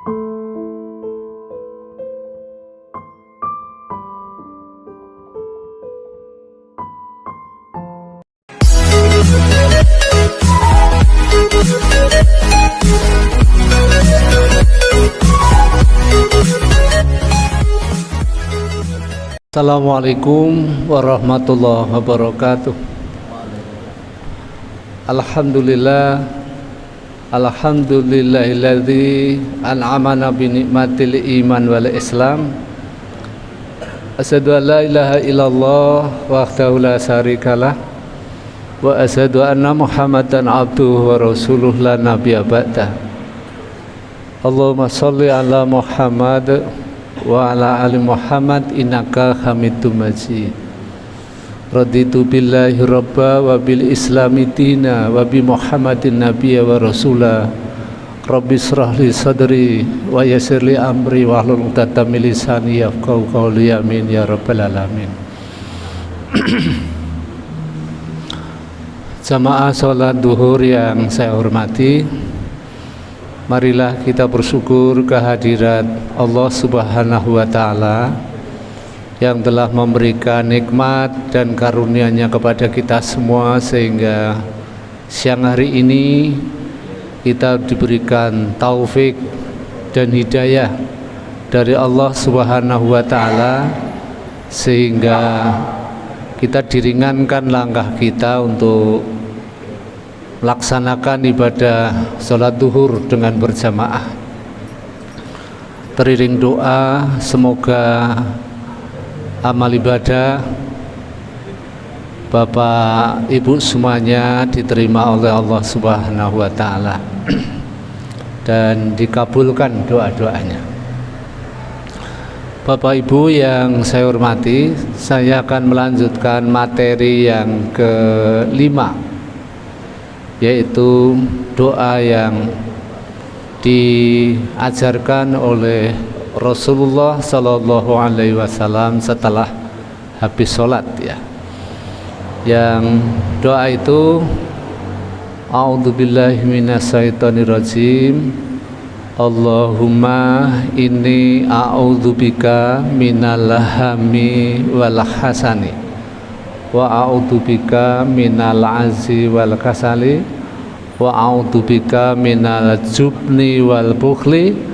Assalamualaikum warahmatullahi wabarakatuh. Alhamdulillahilladzi an'amana bi ni'matil iman wal islam. Asyhadu an la ilaha illallah wahdahu la syarikalah wa asyhadu anna Muhammadan abduhu wa rasuluh la nabiyya ba'dah. Allahumma shalli ala Muhammad wa ala ali Muhammad innaka hamidum majid. Raditu billahi rabba wa bil islami dina wa bi Muhammadin nabiyya wa rasula. Rabbi shrah li sadri wa yassir li amri wahlul 'uqdatam min lisani yafqahu qawli. Amin ya rabbal alamin. Jamaah salat duhur yang saya hormati, marilah kita bersyukur kehadirat Allah Subhanahu wa Ta'ala yang telah memberikan nikmat dan karunia-Nya kepada kita semua, sehingga siang hari ini kita diberikan taufik dan hidayah dari Allah Subhanahu wa Ta'ala, sehingga kita diringankan langkah kita untuk melaksanakan ibadah sholat duhur dengan berjamaah. Teriring doa semoga amal ibadah Bapak Ibu semuanya diterima oleh Allah Subhanahu wa Ta'ala dan dikabulkan doa-doanya. Bapak Ibu yang saya hormati, saya akan melanjutkan materi yang kelima, yaitu doa yang diajarkan oleh Rasulullah Sallallahu Alaihi Wasallam setelah habis sholat, ya. Yang doa itu, A'udzubillahi minasyaitonirrajim, Allahumma inni a'udzubika minal lahami wal hasani wa a'udzubika minal azzi wal kasali wa a'udzubika minal jubni wal bukhli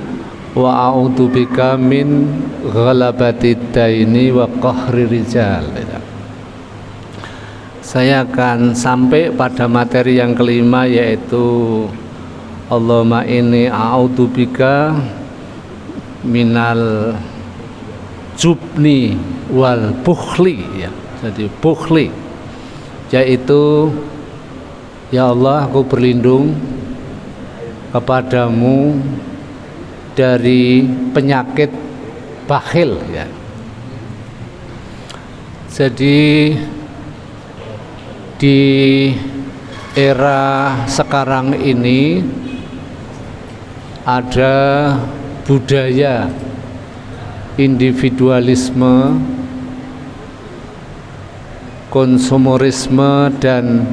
wa a'udzubika min ghalabatid daini wa qahri rijal. Saya akan sampai pada materi yang kelima, yaitu Allahumma inni a'udzubika minal jubni wal bukhli, ya. Jadi bukhli, yaitu ya Allah, aku berlindung kepadamu dari penyakit bakhil, ya. Jadi di era sekarang ini ada budaya individualisme, konsumerisme dan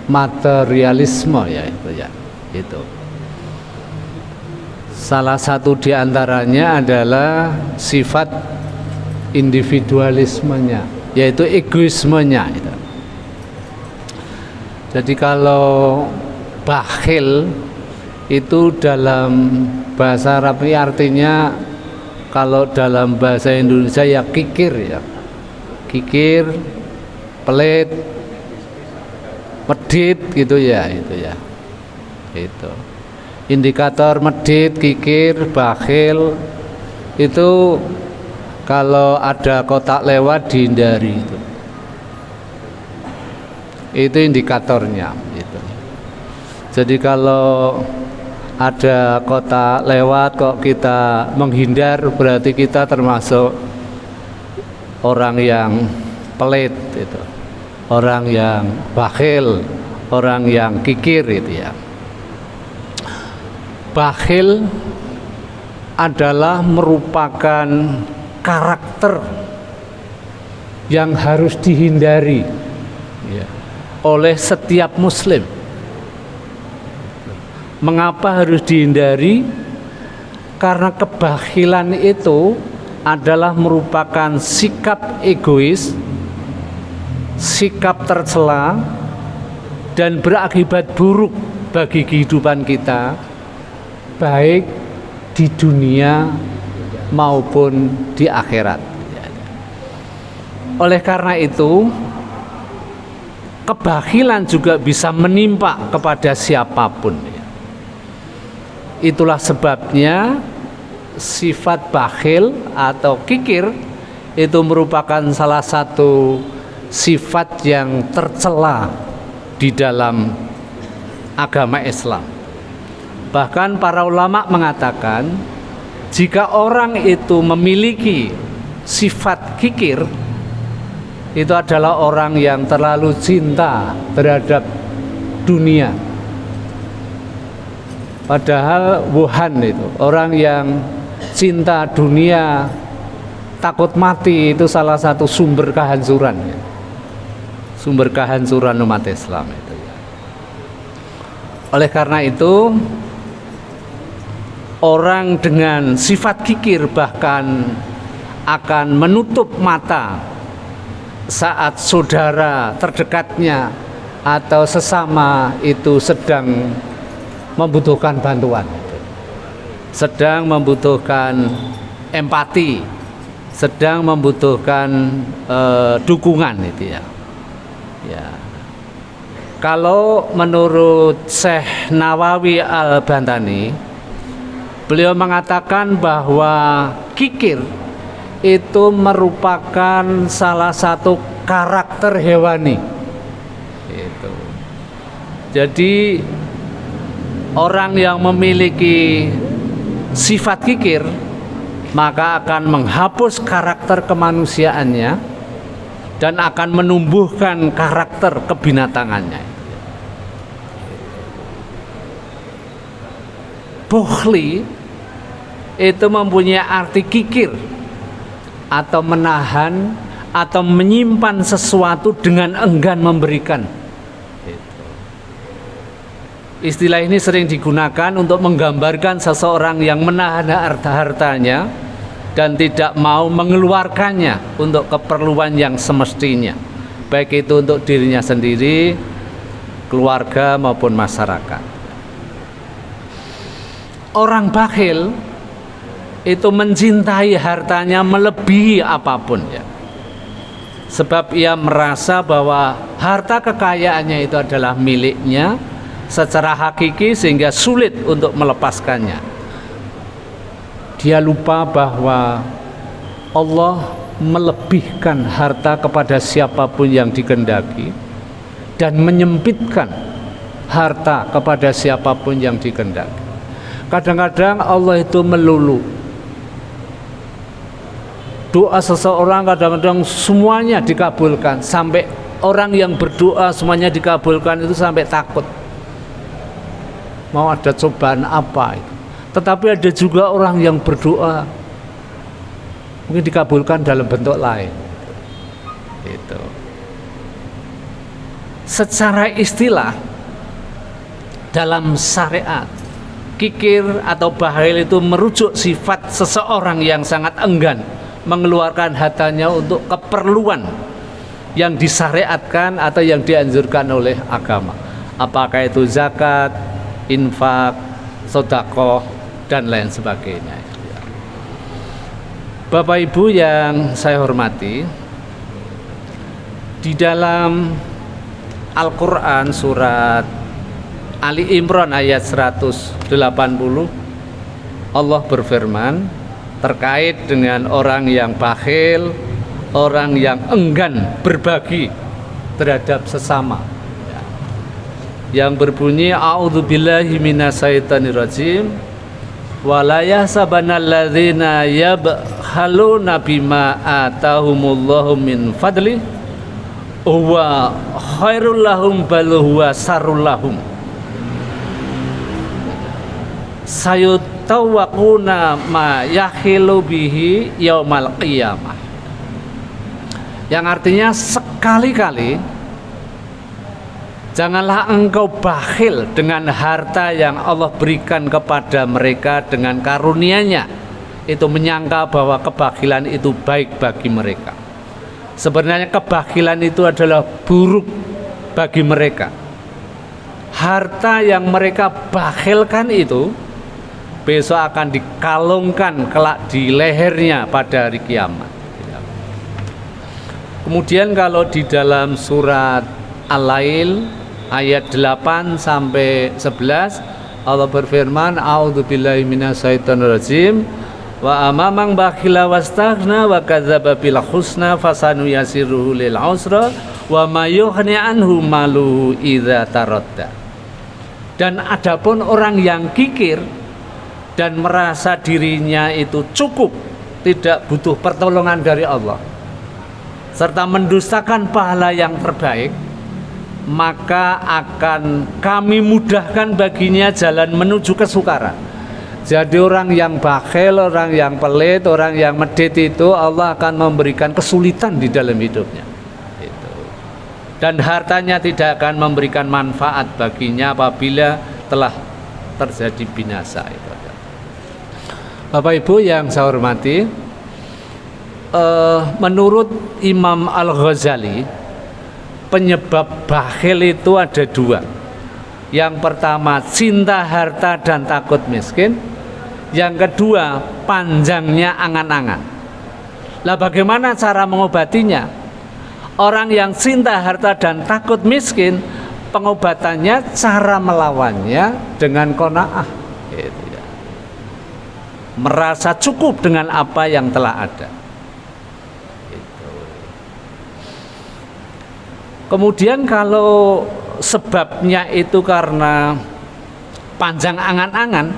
materialisme, ya itu, ya itu. Salah satu diantaranya adalah sifat individualismenya, yaitu egoismenya itu. Jadi kalau bakhil itu dalam bahasa Arab ini artinya, kalau dalam bahasa Indonesia ya kikir, ya kikir, pelit, medit gitu, ya itu, ya itu. Indikator medit, kikir, bakhil itu kalau ada kotak lewat dihindari, itu indikatornya gitu. Jadi kalau ada kotak lewat kok kita menghindar, berarti kita termasuk orang yang pelit itu, orang yang bakhil, orang yang kikir itu, ya. Bakhil adalah merupakan karakter yang harus dihindari, ya, oleh setiap muslim. Mengapa harus dihindari? Karena kebakhilan itu adalah merupakan sikap egois, sikap tercela, dan berakibat buruk bagi kehidupan kita, baik di dunia maupun di akhirat. Oleh karena itu, kebakhilan juga bisa menimpa kepada siapapun. Itulah sebabnya sifat bakhil atau kikir itu merupakan salah satu sifat yang tercela di dalam agama Islam. Bahkan para ulama mengatakan, jika orang itu memiliki sifat kikir, itu adalah orang yang terlalu cinta terhadap dunia. Padahal Wuhan itu orang yang cinta dunia, takut mati, itu salah satu sumber kehancuran, sumber kehancuran umat Islam itu. Oleh karena itu, orang dengan sifat kikir bahkan akan menutup mata saat saudara terdekatnya atau sesama itu sedang membutuhkan bantuan, sedang membutuhkan empati, sedang membutuhkan dukungan itu ya. Kalau menurut Syekh Nawawi Al-Bantani, beliau mengatakan bahwa kikir itu merupakan salah satu karakter hewani. Jadi orang yang memiliki sifat kikir maka akan menghapus karakter kemanusiaannya dan akan menumbuhkan karakter kebinatangannya. Bukhli itu mempunyai arti kikir atau menahan atau menyimpan sesuatu dengan enggan memberikan. Istilah ini sering digunakan untuk menggambarkan seseorang yang menahan hartanya dan tidak mau mengeluarkannya untuk keperluan yang semestinya, baik itu untuk dirinya sendiri, keluarga maupun masyarakat. Orang bakhil itu mencintai hartanya melebihi apapun ya. Sebab ia merasa bahwa harta kekayaannya itu adalah miliknya secara hakiki sehingga sulit untuk melepaskannya. Dia lupa bahwa Allah melebihkan harta kepada siapapun yang dikehendaki dan menyempitkan harta kepada siapapun yang dikehendaki. Kadang-kadang Allah itu melulu. Doa seseorang kadang-kadang semuanya dikabulkan, sampai orang yang berdoa semuanya dikabulkan itu sampai takut. Mau ada cobaan apa itu. Tetapi ada juga orang yang berdoa mungkin dikabulkan dalam bentuk lain. Itu. Secara istilah dalam syariat, kikir atau bakhil itu merujuk sifat seseorang yang sangat enggan mengeluarkan hartanya untuk keperluan yang disyariatkan atau yang dianjurkan oleh agama. Apakah itu zakat, infak, sedekah dan lain sebagainya. Bapak Ibu yang saya hormati, di dalam Al-Quran surat Ali Imran ayat 180 Allah berfirman terkait dengan orang yang bakhil, orang yang enggan berbagi terhadap sesama, yang berbunyi a'udzubillahi minasyaitonirrajim wa la yahsabanalladzina yabkhaluna bima atahumullahu min fadli huwa khairul lahum bal huwa sarrul lahum sayutawaquna ma yakhilu bihi yaumal qiyamah, yang artinya sekali-kali Janganlah engkau bakhil dengan harta yang Allah berikan kepada mereka dengan karunia-Nya. Itu menyangka bahwa kebakhilan itu baik bagi mereka. Sebenarnya kebakhilan itu adalah buruk bagi mereka. Harta yang mereka bakhilkan itu besok akan dikalungkan kelak di lehernya pada hari kiamat. Kemudian kalau di dalam surat Al-Lail ayat 8 sampai 11 Allah berfirman, a'udzubillahi minasyaitonirrajim, wa amamang bakhila wastaghna wa kadzdzaba bil husna fasanu yasiruhu lil usra wa may yughni anhu maluhu idza taradda. Dan adapun orang yang kikir dan merasa dirinya itu cukup, tidak butuh pertolongan dari Allah, serta mendustakan pahala yang terbaik, maka akan kami mudahkan baginya jalan menuju kesukaran. Jadi orang yang bakhil, orang yang pelit, orang yang medit itu Allah akan memberikan kesulitan di dalam hidupnya. Dan hartanya tidak akan memberikan manfaat baginya apabila telah terjadi binasa. Bapak Ibu yang saya hormati, menurut Imam Al-Ghazali, penyebab bakhil itu ada dua. Yang pertama cinta harta dan takut miskin. Yang kedua panjangnya angan-angan. Lah bagaimana cara mengobatinya? Orang yang cinta harta dan takut miskin, pengobatannya cara melawannya dengan qanaah, gitu ya. Merasa cukup dengan apa yang telah ada. Kemudian kalau sebabnya itu karena panjang angan-angan,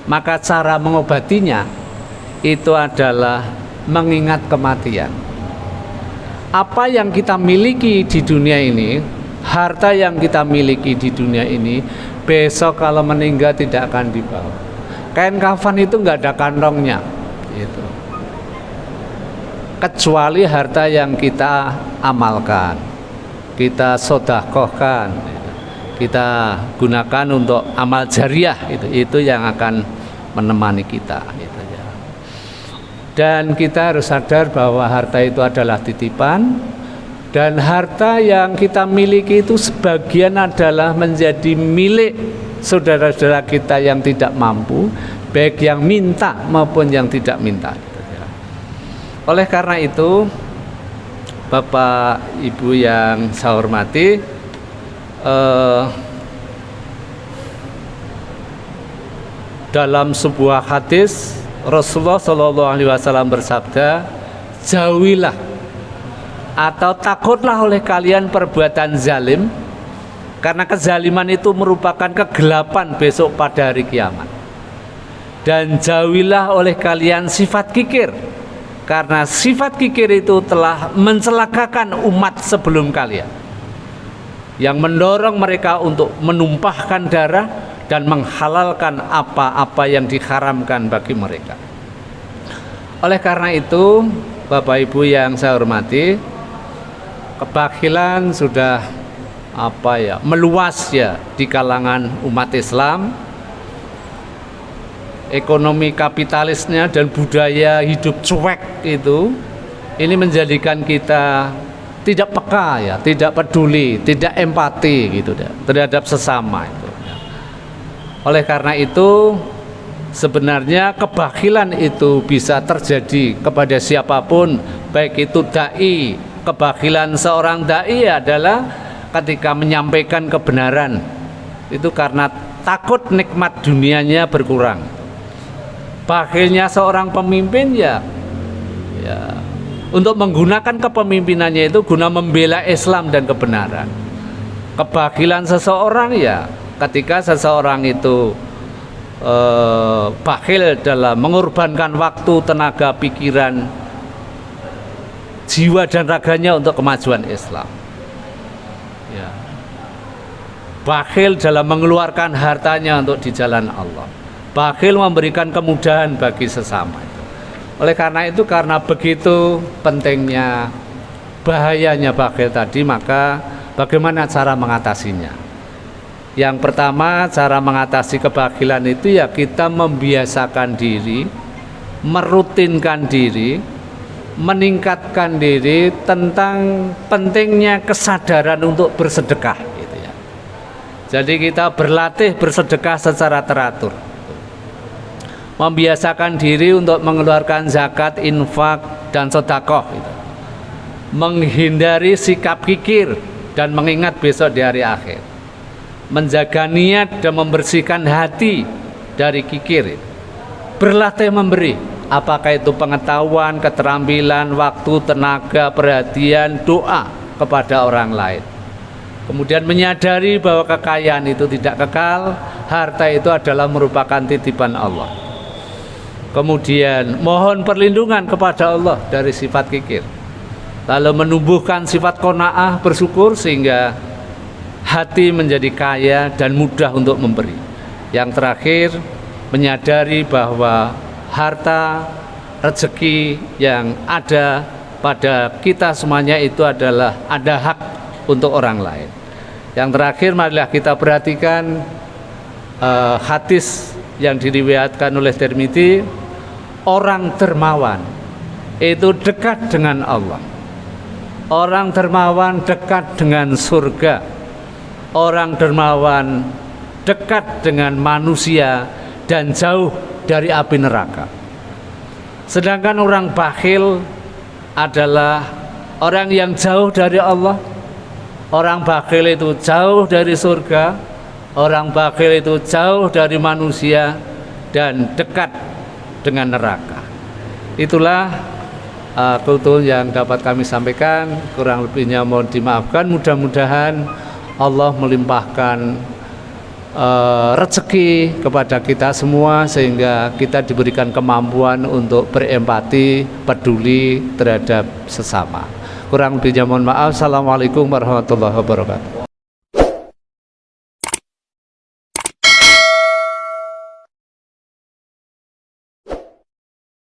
maka cara mengobatinya itu adalah mengingat kematian. Apa yang kita miliki di dunia ini, harta yang kita miliki di dunia ini, besok kalau meninggal tidak akan dibawa. Kain kafan itu nggak ada kantongnya, gitu. Kecuali harta yang kita amalkan, kita sedekahkan, kita gunakan untuk amal jariah, itu yang akan menemani kita, gitu ya. Dan kita harus sadar bahwa harta itu adalah titipan, dan harta yang kita miliki itu sebagian adalah menjadi milik saudara-saudara kita yang tidak mampu, baik yang minta maupun yang tidak minta, gitu ya. Oleh karena itu, Bapak Ibu yang saya hormati, dalam sebuah hadis Rasulullah SAW bersabda, jauhilah atau takutlah oleh kalian perbuatan zalim, karena kezaliman itu merupakan kegelapan besok pada hari kiamat. Dan jauhilah oleh kalian sifat kikir, karena sifat kikir itu telah mencelakakan umat sebelum kalian, yang mendorong mereka untuk menumpahkan darah dan menghalalkan apa-apa yang diharamkan bagi mereka. Oleh karena itu, Bapak Ibu yang saya hormati, kebakhilan sudah meluas ya di kalangan umat Islam. Ekonomi kapitalisnya dan budaya hidup cuek itu, ini menjadikan kita tidak peka ya, tidak peduli, tidak empati gitu terhadap sesama itu. Oleh karena itu, sebenarnya kebakhilan itu bisa terjadi kepada siapapun, baik itu dai. Kebakhilan seorang dai adalah ketika menyampaikan kebenaran itu karena takut nikmat dunianya berkurang. Bakhilnya seorang pemimpin ya untuk menggunakan kepemimpinannya itu guna membela Islam dan kebenaran. Kebakhilan seseorang ya ketika seseorang itu bakhil dalam mengorbankan waktu, tenaga, pikiran, jiwa dan raganya untuk kemajuan Islam. Ya. Bakhil dalam mengeluarkan hartanya untuk di jalan Allah. Bakhil memberikan kemudahan bagi sesama. Oleh karena itu, karena begitu pentingnya, bahayanya bakhil tadi, maka Bagaimana cara mengatasinya? Yang pertama, cara mengatasi kebakilan itu ya kita membiasakan diri, merutinkan diri, meningkatkan diri tentang pentingnya kesadaran untuk bersedekah gitu ya. Jadi kita berlatih bersedekah secara teratur, membiasakan diri untuk mengeluarkan zakat, infak, dan sedekah gitu. Menghindari sikap kikir dan mengingat besok di hari akhir, menjaga niat dan membersihkan hati dari kikir, berlatih memberi, apakah itu pengetahuan, keterampilan, waktu, tenaga, perhatian, doa kepada orang lain. Kemudian menyadari bahwa kekayaan itu tidak kekal, harta itu adalah merupakan titipan Allah. Kemudian mohon perlindungan kepada Allah dari sifat kikir, lalu menumbuhkan sifat qanaah, bersyukur, sehingga hati menjadi kaya dan mudah untuk memberi. Yang terakhir, menyadari bahwa harta, rezeki yang ada pada kita semuanya itu adalah ada hak untuk orang lain. Yang terakhir, marilah kita perhatikan hadis yang diriwayatkan oleh Tirmidzi, orang dermawan itu dekat dengan Allah. Orang dermawan dekat dengan surga. Orang dermawan dekat dengan manusia dan jauh dari api neraka. Sedangkan orang bakhil adalah orang yang jauh dari Allah. Orang bakhil itu jauh dari surga. Orang bakhil itu jauh dari manusia dan dekat dengan neraka. Itulah kultur yang dapat kami sampaikan. Kurang lebihnya mohon dimaafkan. Mudah-mudahan Allah melimpahkan rezeki kepada kita semua sehingga kita diberikan kemampuan untuk berempati, peduli terhadap sesama. Kurang lebihnya mohon maaf. Assalamualaikum warahmatullahi wabarakatuh.